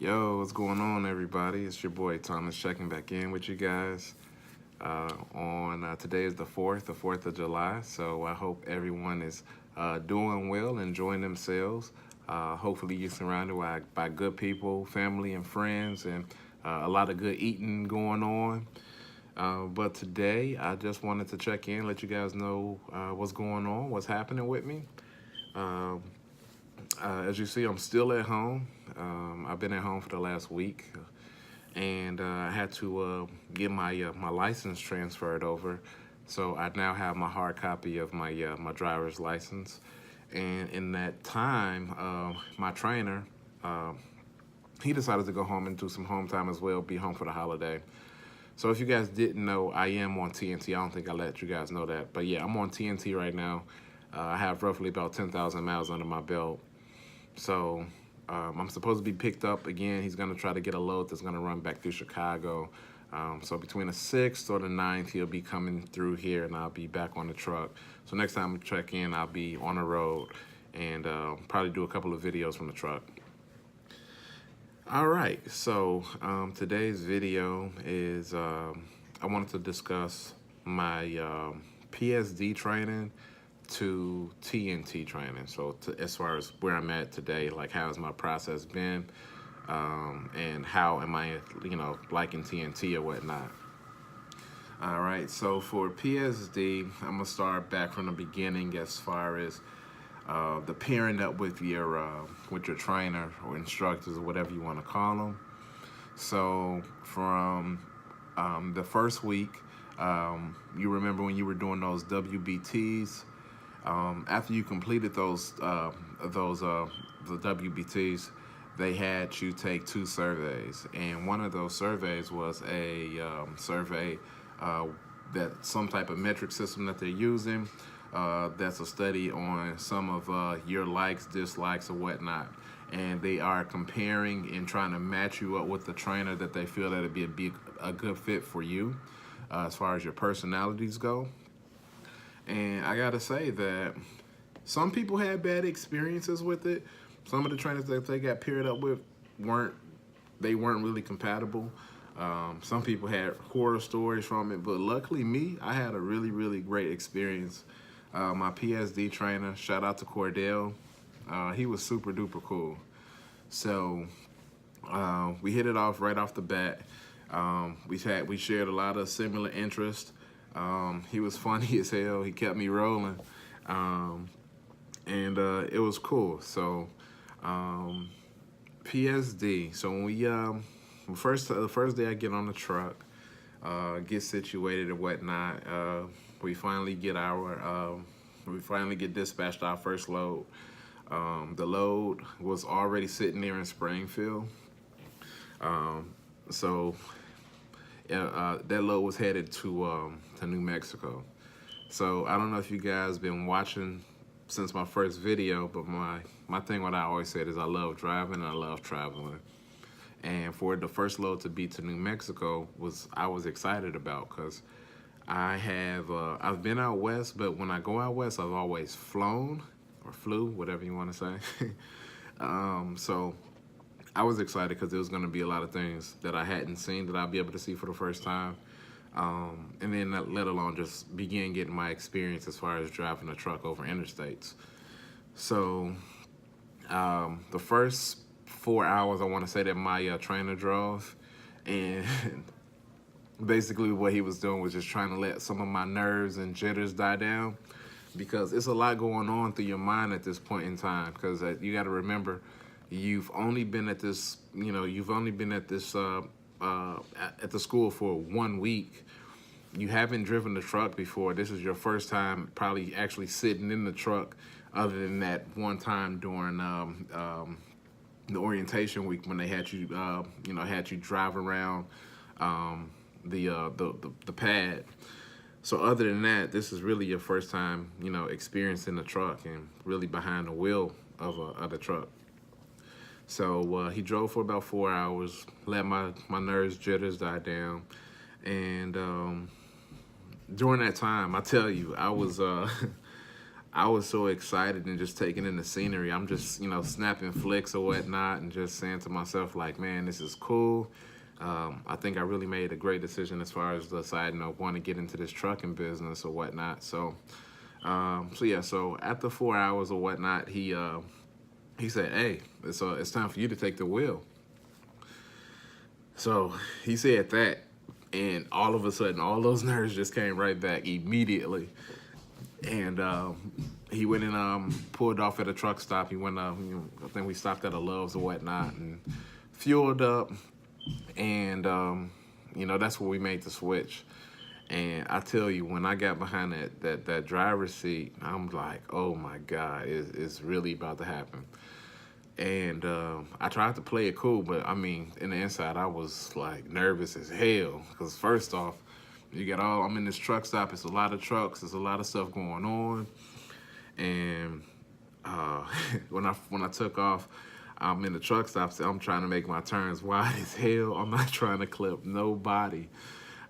Yo, what's going on, everybody? It's your boy Thomas checking back in with you guys. On Today is the 4th of July. So I hope everyone is doing well, enjoying themselves. Hopefully, you're surrounded by good people, family, and friends, and a lot of good eating going on. But today, I just wanted to check in, let you guys know what's going on, what's happening with me. Um, as you see, I'm still at home. I've been at home for the last week, and I had to get my license transferred over. So I now have my hard copy of my driver's license. And in that time, my trainer, uh, he decided to go home and do some home time as well, be home for the holiday. So if you guys didn't know, I am on TNT. I don't think I let you guys know that. But yeah, I'm on TNT right now. I have roughly about 10,000 miles under my belt. So I'm supposed to be picked up again. He's going to try to get a load that's going to run back through Chicago. So between the 6th or the 9th, he'll be coming through here, and I'll be back on the truck. So next time I check in, I'll be on the road and probably do a couple of videos from the truck. All right, so today's video is I wanted to discuss my PSD training to TNT training. So as far as where I'm at today, like how's my process been, and how am I, liking TNT or whatnot. All right, so for PSD, I'm gonna start back from the beginning as far as the pairing up with your trainer or instructors or whatever you want to call them. So from the first week, you remember when you were doing those WBTs. After you completed the WBTs, they had you take 2 surveys, and one of those surveys was a survey that some type of metric system that they're using. That's a study on some of your likes, dislikes, or whatnot, and they are comparing and trying to match you up with the trainer that they feel that it'd be a good fit for you as far as your personalities go. And I gotta say that some people had bad experiences with it. Some of the trainers that they got paired up with weren't really compatible. Some people had horror stories from it, but luckily me, I had a really, really great experience. My PSD trainer, shout out to Cordell, he was super duper cool. So we hit it off right off the bat. We shared a lot of similar interests. He was funny as hell. He kept me rolling, and it was cool. So PSD. So when we the first day I get on the truck, get situated and whatnot, we finally get dispatched our first load. The load was already sitting there in Springfield. So that load was headed to New Mexico. So I don't know if you guys been watching since my first video, but my thing, what I always said is I love driving and I love traveling. And for the first load to be to New Mexico I was excited about, because I've been out west, but when I go out west, I've always flown or flew, whatever you want to say. So I was excited because there was going to be a lot of things that I hadn't seen that I'll be able to see for the first time. And then let alone just begin getting my experience as far as driving a truck over interstates. So the first 4 hours, I want to say that my trainer drove, and basically what he was doing was just trying to let some of my nerves and jitters die down, because it's a lot going on through your mind at this point in time, because you got to remember, you've only been at this at the school for 1 week. You haven't driven the truck before. This is your first time probably actually sitting in the truck, other than that one time during the orientation week when they had you drive around the pad. So other than that, this is really your first time, experiencing the truck and really behind the wheel of the truck. So he drove for about 4 hours, let my nerves, jitters die down. And during that time, I tell you, I was I was so excited and just taking in the scenery. I'm just, snapping flicks or whatnot and just saying to myself, like, man, this is cool. I think I really made a great decision as far as deciding I want to get into this trucking business or whatnot. So yeah, so after 4 hours or whatnot, he said, "Hey, it's time for you to take the wheel." So he said that, and all of a sudden, all those nerves just came right back immediately. And he went and pulled off at a truck stop. He went, I think we stopped at a Love's or whatnot, and fueled up. And that's where we made the switch. And I tell you, when I got behind that driver's seat, I'm like, oh my God, it's really about to happen. And I tried to play it cool, but I mean, in the inside, I was like nervous as hell. Because first off, I'm in this truck stop. It's a lot of trucks. There's a lot of stuff going on. And when I took off, I'm in the truck stop. So I'm trying to make my turns wide as hell. I'm not trying to clip nobody.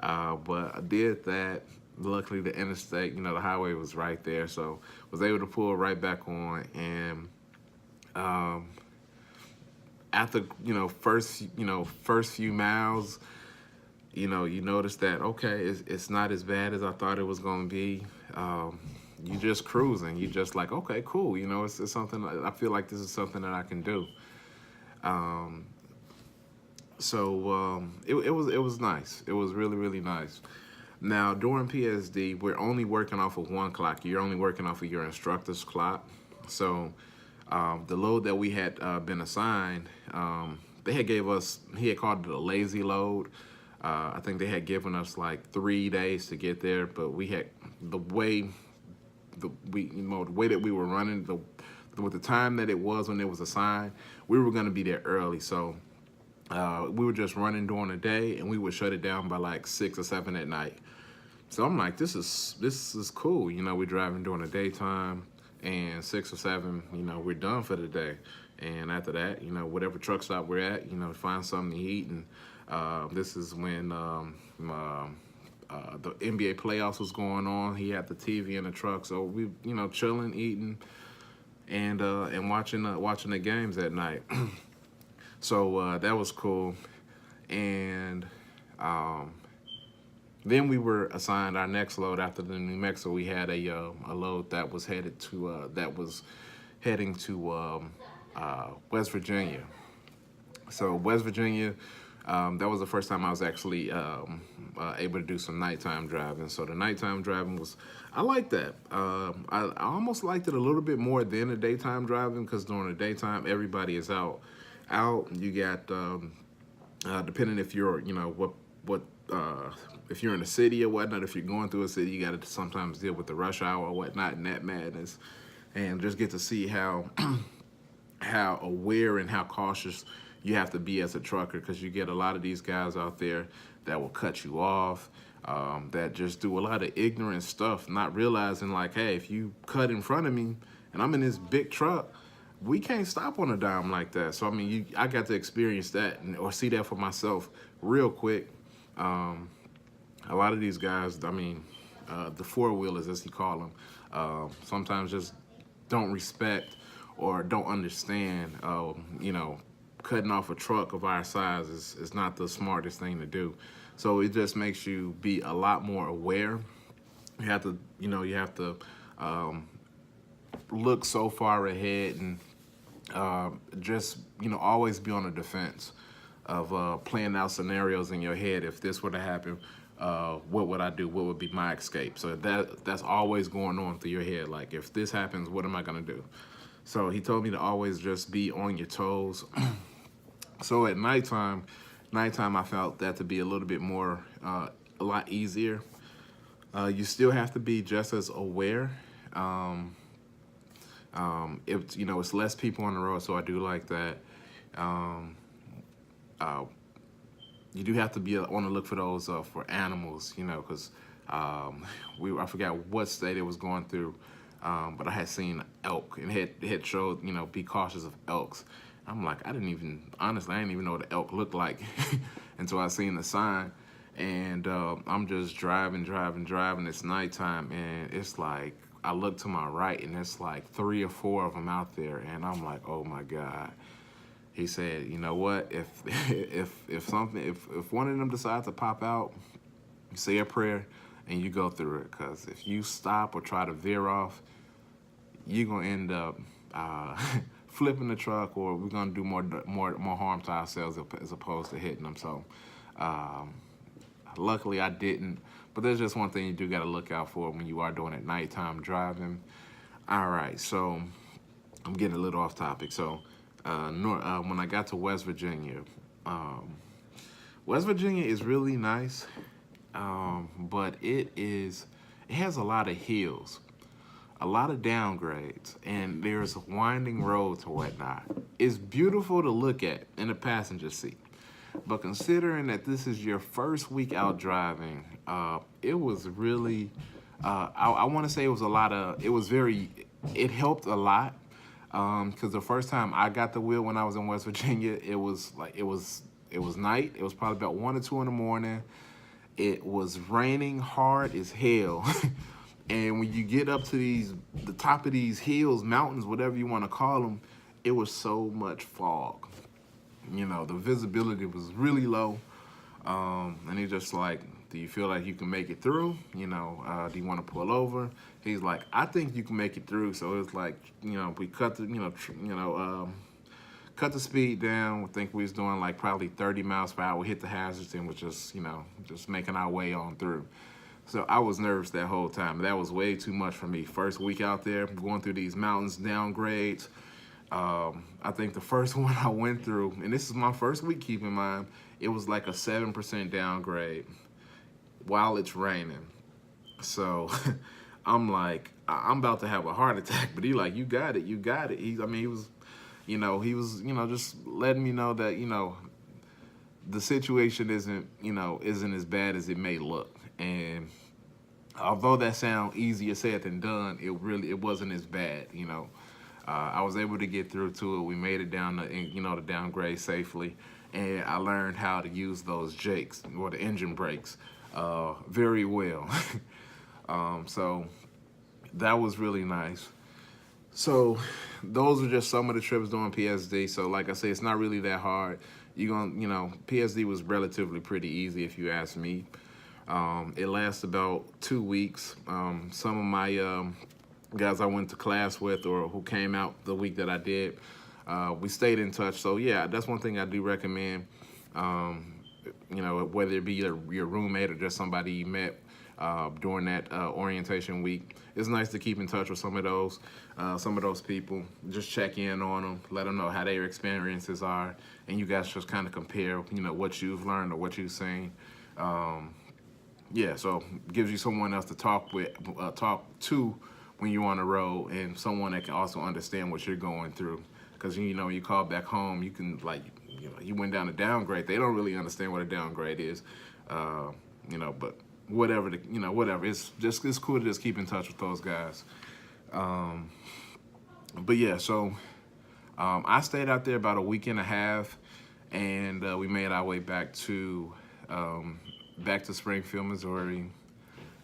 But I did that. Luckily, the interstate, the highway was right there. So was able to pull right back on. And after, first few miles, you notice that, okay, it's not as bad as I thought it was going to be. You just cruising. You just like, okay, cool. It's something, I feel like this is something that I can do. It was nice. It was really, really nice. Now, during PSD, we're only working off of one clock. You're only working off of your instructor's clock. So the load that we had been assigned, he had called it a lazy load. I think they had given us like 3 days to get there, but we had the way that we were running, with the time that it was when it was assigned, we were going to be there early. So we were just running during the day, and we would shut it down by like 6 or 7 at night. So I'm like, this is cool. We're driving during the daytime, and 6 or 7, we're done for the day. And after that, whatever truck stop we're at, find something to eat. And this is when the NBA playoffs was going on. He had the TV in the truck, so we, chilling, eating, and watching the games at night. So that was cool. And then we were assigned our next load after the New Mexico. We had a load that was heading to West Virginia. So West Virginia, that was the first time I was actually able to do some nighttime driving. So the nighttime driving I like that. I almost liked it a little bit more than the daytime driving, because during the daytime, everybody is out. You got, depending if you're, if you're in a city or whatnot, if you're going through a city, you got to sometimes deal with the rush hour or whatnot and that madness, and just get to see how how aware and how cautious you have to be as a trucker, because you get a lot of these guys out there that will cut you off, that just do a lot of ignorant stuff, not realizing like, hey, if you cut in front of me and I'm in this big truck, we can't stop on a dime like that. So I mean, I got to experience that or see that for myself real quick. A lot of these guys, I mean, the four-wheelers, as he call them, sometimes just don't respect or don't understand, cutting off a truck of our size is not the smartest thing to do. So it just makes you be a lot more aware. You have to, look so far ahead and just, always be on the defense of playing out scenarios in your head. If this were to happen, what would I do? What would be my escape? So that's always going on through your head. Like, if this happens, what am I gonna do? So he told me to always just be on your toes. So at nighttime, I felt that to be a little bit more, a lot easier. You still have to be just as aware. It's less people on the road, so I do like that. You do have to be on the look for those for animals, because I forgot what state it was going through, but I had seen elk, and it had showed, be cautious of elks. I'm like, I didn't even know what an elk looked like until I seen the sign. And I'm just driving. It's nighttime, and it's like I look to my right, and there's like 3 or 4 of them out there, and I'm like, oh my God. He said, you know what? If if one of them decides to pop out, you say a prayer and you go through it. Because if you stop or try to veer off, you're gonna end up flipping the truck, or we're gonna do more harm to ourselves as opposed to hitting them. So, um, luckily I didn't. But there's just one thing you do got to look out for when you are doing it nighttime driving. All right, so I'm getting a little off topic. So, when I got to West Virginia, West Virginia is really nice, but it has a lot of hills, a lot of downgrades, and there's winding roads or whatnot. It's beautiful to look at in the passenger seat. But considering that this is your first week out driving, it was really, I want to say it was it helped a lot. Because the first time I got the wheel when I was in West Virginia, it was night. It was probably about 1 or 2 in the morning. It was raining hard as hell. And when you get up to the top of these hills, mountains, whatever you want to call them, it was so much fog. You know, the visibility was really low. And he's just like, do you feel like you can make it through? You know, do you want to pull over? He's like, I think you can make it through. So it was like, you know, we cut cut the speed down. I think we was doing like probably 30 miles per hour. We hit the hazards and was just, you know, just making our way on through. So I was nervous that whole time. That was way too much for me. First week out there, going through these mountains, downgrades. I think the first one I went through, and this is my first week, keep in mind, it was like a 7% downgrade while it's raining. So I'm like, I'm about to have a heart attack. But he like, you got it, you got it. He was, just letting me know that, the situation isn't as bad as it may look. And although that sounds easier said than done, it wasn't as bad, I was able to get through to it. We made it down the downgrade safely, and I learned how to use those jakes or the engine brakes very well. So that was really nice. So those are just some of the trips doing PSD. So like I say, it's not really that hard. PSD was relatively pretty easy if you ask me. It lasts about 2 weeks. Some of my guys I went to class with or who came out the week that I did, we stayed in touch. So yeah, that's one thing I do recommend. Whether it be your roommate or just somebody you met during that orientation week, it's nice to keep in touch with some of those people. Just check in on them, let them know how their experiences are, and you guys just kind of compare, what you've learned or what you've seen. Yeah, so it gives you someone else to talk to when you're on the road, and someone that can also understand what you're going through. Because you call back home, you can you went down a downgrade. They don't really understand what a downgrade is, but whatever whatever. It's cool to just keep in touch with those guys. But yeah, so I stayed out there about a week and a half, and we made our way back to Springfield, Missouri.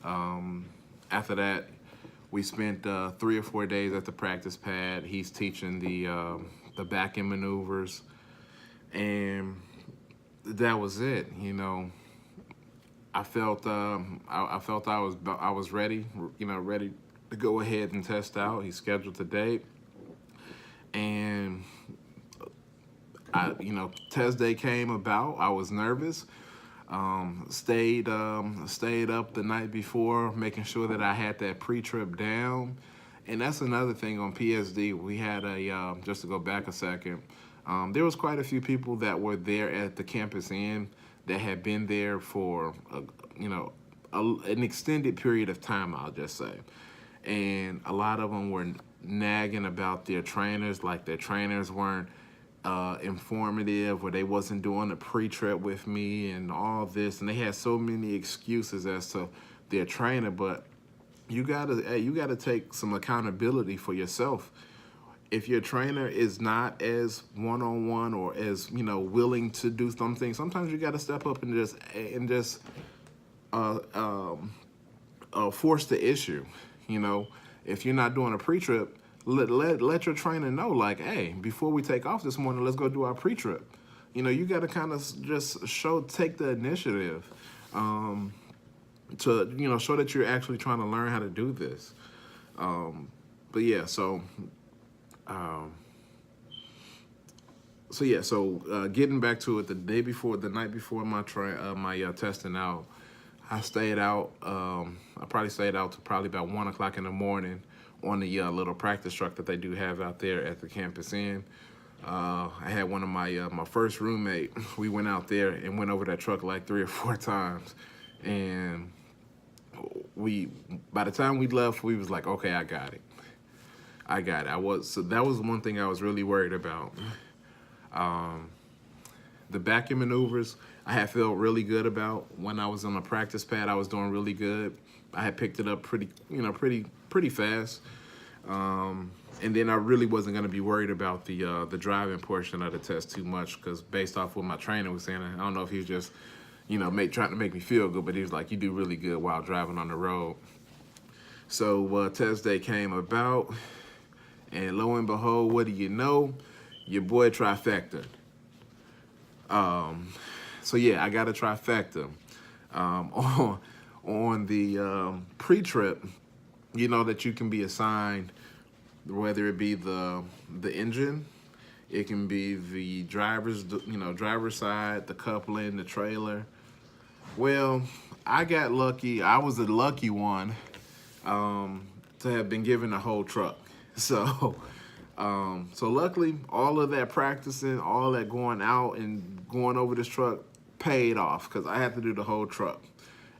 After that, we spent 3 or 4 days at the practice pad. He's teaching the back end maneuvers, and that was it. I felt I was ready, ready to go ahead and test out. He scheduled a date, and test day came about. I was nervous. Stayed up the night before, making sure that I had that pre-trip down. And that's another thing on PSD. We had just to go back a second, there was quite a few people that were there at the campus inn that had been there for an extended period of time, I'll just say. And a lot of them were nagging about their trainers, like their trainers weren't informative, or they wasn't doing a pre-trip with me and all this, and they had so many excuses as to their trainer. But you gotta take some accountability for yourself. If your trainer is not as one-on-one or as willing to do something, sometimes you gotta step up and just force the issue. if you're not doing a pre-trip, let your trainer know, like, hey, before we take off this morning, let's go do our pre-trip. You know, you got to kind of just take the initiative to, you know, show that you're actually trying to learn how to do this. But yeah, so getting back to it, the night before my testing out, I stayed out. I probably stayed out to probably about 1 o'clock in the morning on the little practice truck that they do have out there at the campus inn. I had one of my first roommate. We went out there and went over that truck like 3 or 4 times, and by the time we left, we was like, okay, I got it. So that was one thing I was really worried about. The backing maneuvers, I had felt really good about. When I was on the practice pad, I was doing really good. I had picked it up pretty fast. And then I really wasn't going to be worried about the driving portion of the test too much, because based off what my trainer was saying, I don't know if he was just, you know, trying to make me feel good, but he was like, you do really good while driving on the road. So test day came about, and lo and behold, what do you know? Your boy trifecta. So yeah, I got a trifecta. On the pre-trip, you know that you can be assigned, whether it be the engine, it can be the driver's side, the coupling, the trailer. Well, I got lucky. I was the lucky one to have been given the whole truck. So luckily, all of that practicing, all that going out and going over this truck paid off, because I had to do the whole truck.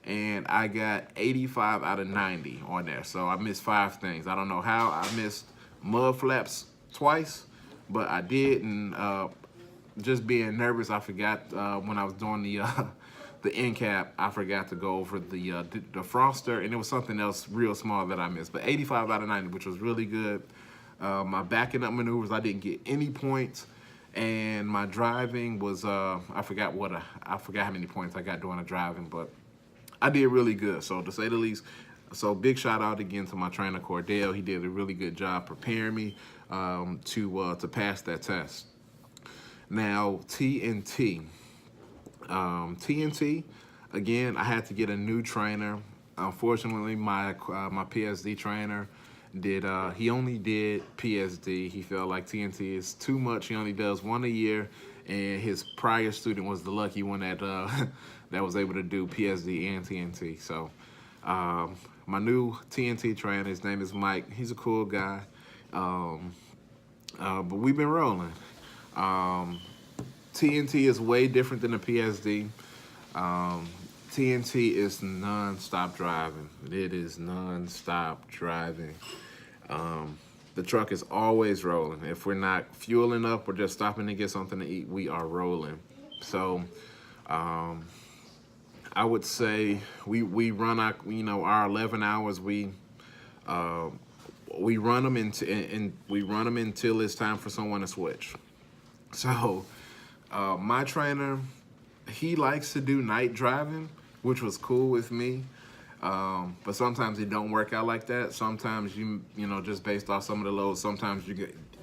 And I got 85 out of 90 on there. So I missed 5 things. I don't know how. I missed mud flaps twice, but I did. And just being nervous, I forgot when I was doing the end cap, I forgot to go over the defroster, and it was something else real small that I missed. But 85 out of 90, which was really good. My backing up maneuvers, I didn't get any points, and my driving was I forgot how many points I got doing the driving, but I did really good. So to say the least, so big shout out again to my trainer Cordell. He did a really good job preparing me to pass that test. Now TNT. TNT, again, I had to get a new trainer. Unfortunately, my PSD trainer he only did PSD. He felt like TNT is too much. He only does 1 a year, and his prior student was the lucky one that that was able to do PSD and TNT. So my new TNT trainer, his name is Mike. He's a cool guy, but we've been rolling. TNT is way different than the PSD. TNT is non-stop driving. It is non-stop driving. The truck is always rolling. If we're not fueling up or just stopping to get something to eat, we are rolling. So I would say we run our 11 hours. We run them until it's time for someone to switch. So my trainer, he likes to do night driving, which was cool with me. But sometimes it don't work out like that. Sometimes you know, just based off some of the loads, sometimes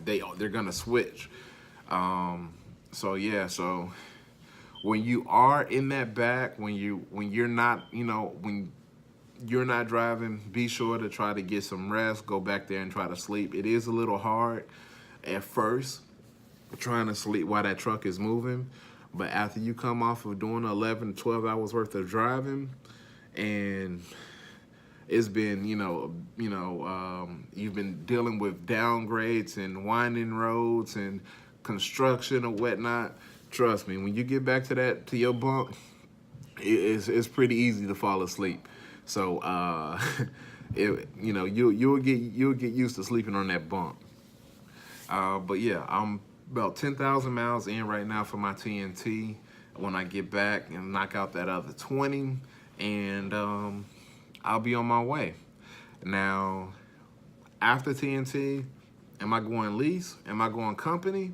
they're gonna switch. So yeah, so when you are in that back, when you're not driving, be sure to try to get some rest, go back there and try to sleep. It is a little hard at first, trying to sleep while that truck is moving, but after you come off of doing 11 to 12 hours worth of driving, and it's been you've been dealing with downgrades and winding roads and construction and whatnot, trust me, when you get back to your bunk, it's pretty easy to fall asleep. So you'll get used to sleeping on that bunk. But yeah, I'm about 10,000 miles in right now for my TNT. When I get back and knock out that other 20, and I'll be on my way. Now, after TNT, am I going lease? Am I going company?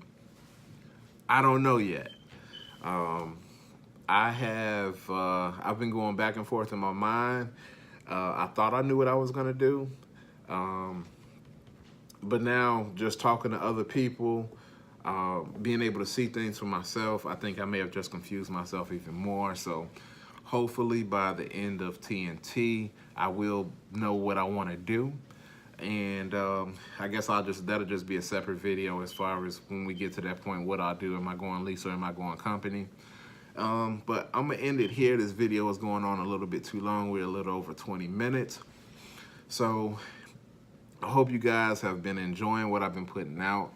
I don't know yet. I've been going back and forth in my mind. I thought I knew what I was gonna do. But now just talking to other people, being able to see things for myself, I think I may have just confused myself even more. So hopefully by the end of TNT, I will know what I want to do. And I guess that'll just be a separate video as far as when we get to that point, what I'll do. Am I going lease or am I going company? But I'm gonna end it here. This video is going on a little bit too long. We're a little over 20 minutes. So I hope you guys have been enjoying what I've been putting out.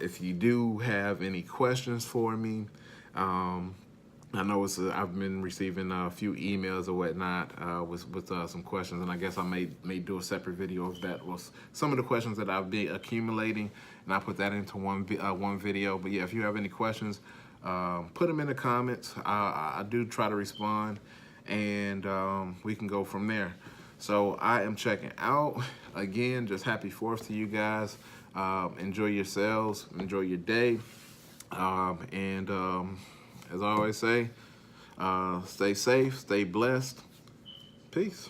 If you do have any questions for me, I know I've been receiving a few emails or whatnot with some questions, and I guess I may do a separate video of that. Was some of the questions that I've been accumulating, and I put that into one video. But yeah, if you have any questions, put them in the comments. I do try to respond, and we can go from there. So I am checking out. Again, just happy 4th to you guys. Enjoy yourselves, enjoy your day, and as I always say, stay safe, stay blessed. Peace.